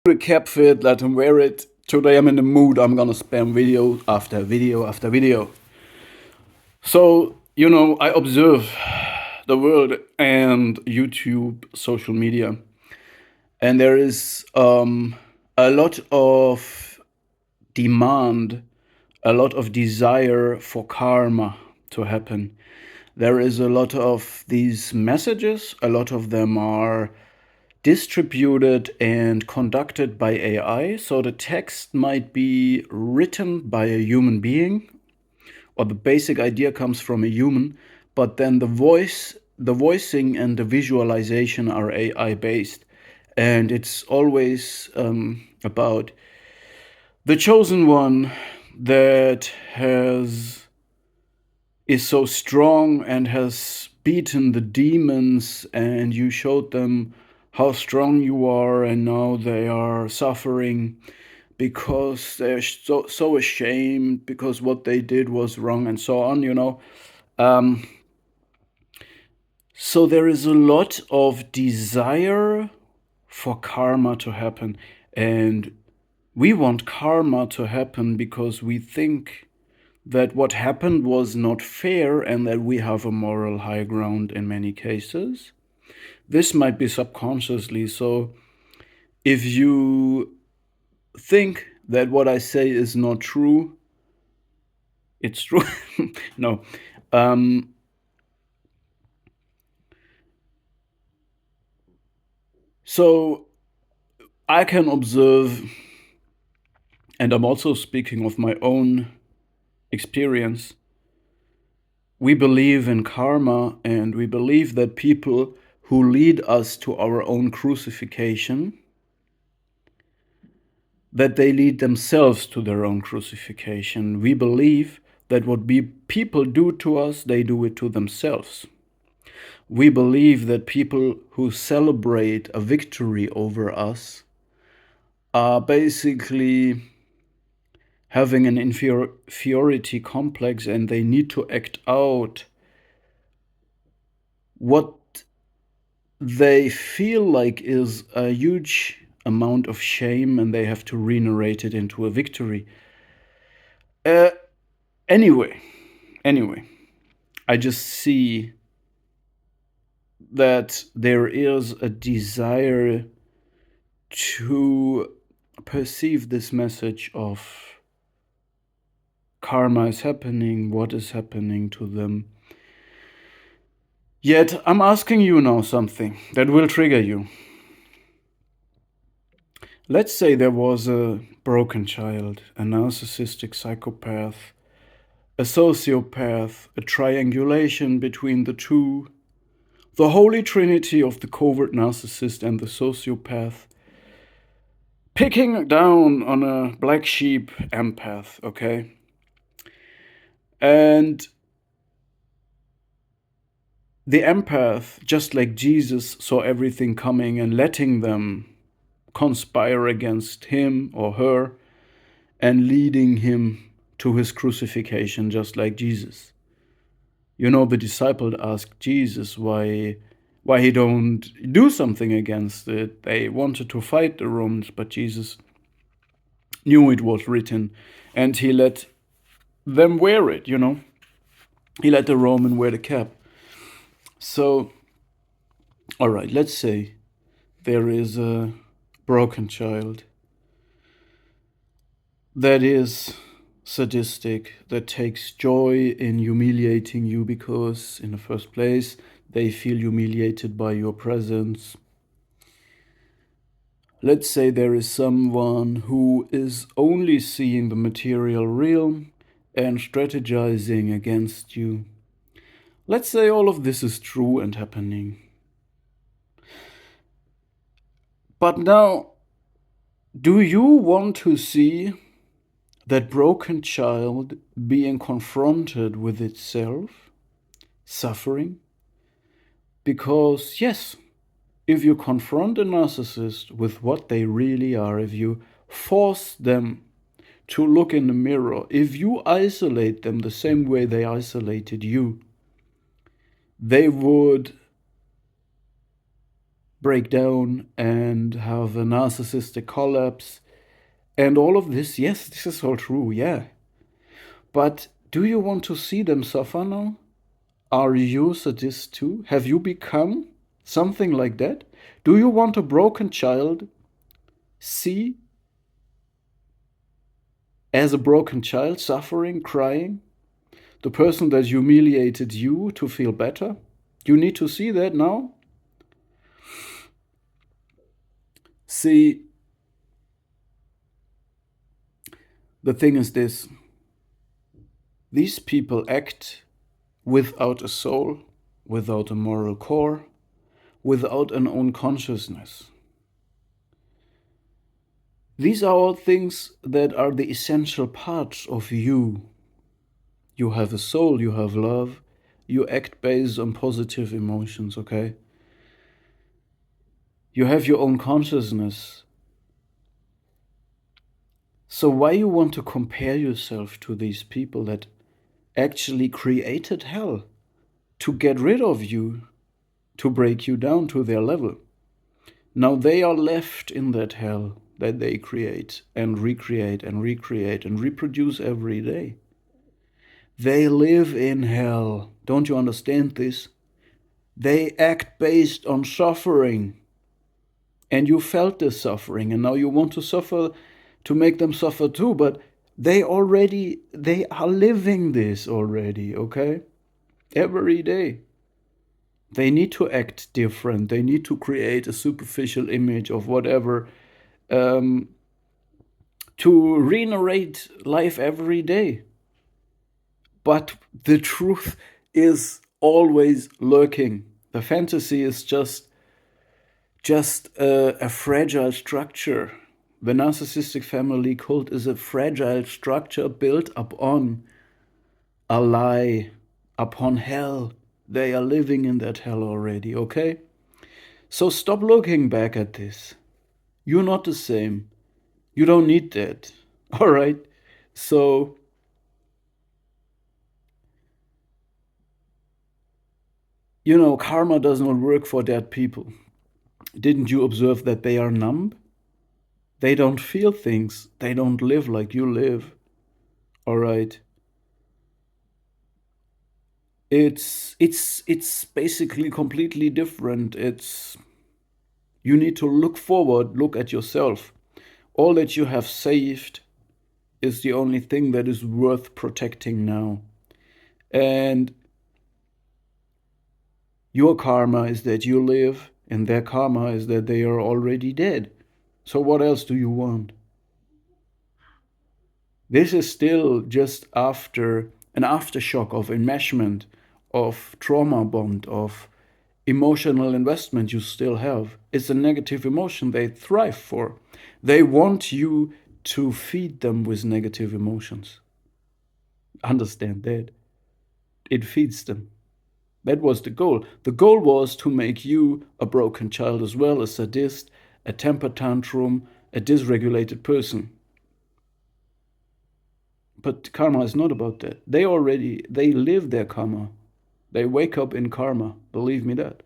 The cap fit, let him wear it. Today I'm in the mood, I'm gonna spam video after video after video. So, I observe the world and YouTube, social media, and there is a lot of demand, a lot of desire for karma to happen. There is a lot of these messages, a lot of them are distributed and conducted by AI. So the text might be written by a human being, or the basic idea comes from a human, but then the voicing and the visualization are AI based. And it's always about the chosen one that is so strong and has beaten the demons, and you showed them how strong you are, and now they are suffering because they're so ashamed because what they did was wrong, and so on. So there is a lot of desire for karma to happen, and we want karma to happen because we think that what happened was not fair and that we have a moral high ground in many cases. This might be subconsciously. So if you think that what I say is not true, it's true. No. So I can observe, and I'm also speaking of my own experience. We believe in karma, and we believe that people who lead us to our own crucifixion, that they lead themselves to their own crucifixion. We believe that what people do to us, they do it to themselves. We believe that people who celebrate a victory over us are basically having an inferiority complex, and they need to act out what they feel like is a huge amount of shame, and they have to re-narrate it into a victory. Anyway, I just see that there is a desire to perceive this message of karma is happening, what is happening to them. Yet I'm asking you now something that will trigger you. Let's say there was a broken child, a narcissistic psychopath, a sociopath, a triangulation between the two, the holy trinity of the covert narcissist and the sociopath, picking down on a black sheep empath, okay? And the empath, just like Jesus, saw everything coming and letting them conspire against him or her and leading him to his crucifixion, just like Jesus. The disciple asked Jesus why he don't do something against it. They wanted to fight the Romans, but Jesus knew it was written, and he let them wear it. He let the Roman wear the cap. So, all right, let's say there is a broken child that is sadistic, that takes joy in humiliating you because, in the first place, they feel humiliated by your presence. Let's say there is someone who is only seeing the material realm and strategizing against you. Let's say all of this is true and happening. But now, do you want to see that broken child being confronted with itself, suffering? Because, yes, if you confront a narcissist with what they really are, if you force them to look in the mirror, if you isolate them the same way they isolated you, they would break down and have a narcissistic collapse. And all of this, yes, this is all true, yeah. But do you want to see them suffer now? Are you sadist too? Have you become something like that? Do you want a broken child see as a broken child suffering, crying? The person that humiliated you to feel better? You need to see that now? See, the thing is this: these people act without a soul, without a moral core, without an own consciousness. These are all things that are the essential parts of you. You have a soul, you have love, you act based on positive emotions, okay? You have your own consciousness. So why you want to compare yourself to these people that actually created hell to get rid of you, to break you down to their level? Now they are left in that hell that they create and recreate and recreate and reproduce every day. They live in hell. Don't you understand this? They act based on suffering. And you felt this suffering, and now you want to suffer, to make them suffer too, but they are living this already, okay? Every day. They need to act different. They need to create a superficial image of whatever, to re-narrate life every day. But the truth is always lurking. The fantasy is just a fragile structure. The narcissistic family cult is a fragile structure built upon a lie, upon hell. They are living in that hell already, okay? So stop looking back at this. You're not the same. You don't need that. All right? So karma does not work for dead people. Didn't you observe that they are numb? They don't feel things. They don't live like you live. All right? It's basically completely different. You need to look forward, look at yourself. All that you have saved is the only thing that is worth protecting now. And your karma is that you live, and their karma is that they are already dead. So what else do you want? This is still just after an aftershock of enmeshment, of trauma bond, of emotional investment you still have. It's a negative emotion they thrive for. They want you to feed them with negative emotions. Understand that. It feeds them. That was the goal. The goal was to make you a broken child as well, a sadist, a temper tantrum, a dysregulated person. But karma is not about that. They live their karma. They wake up in karma. Believe me that.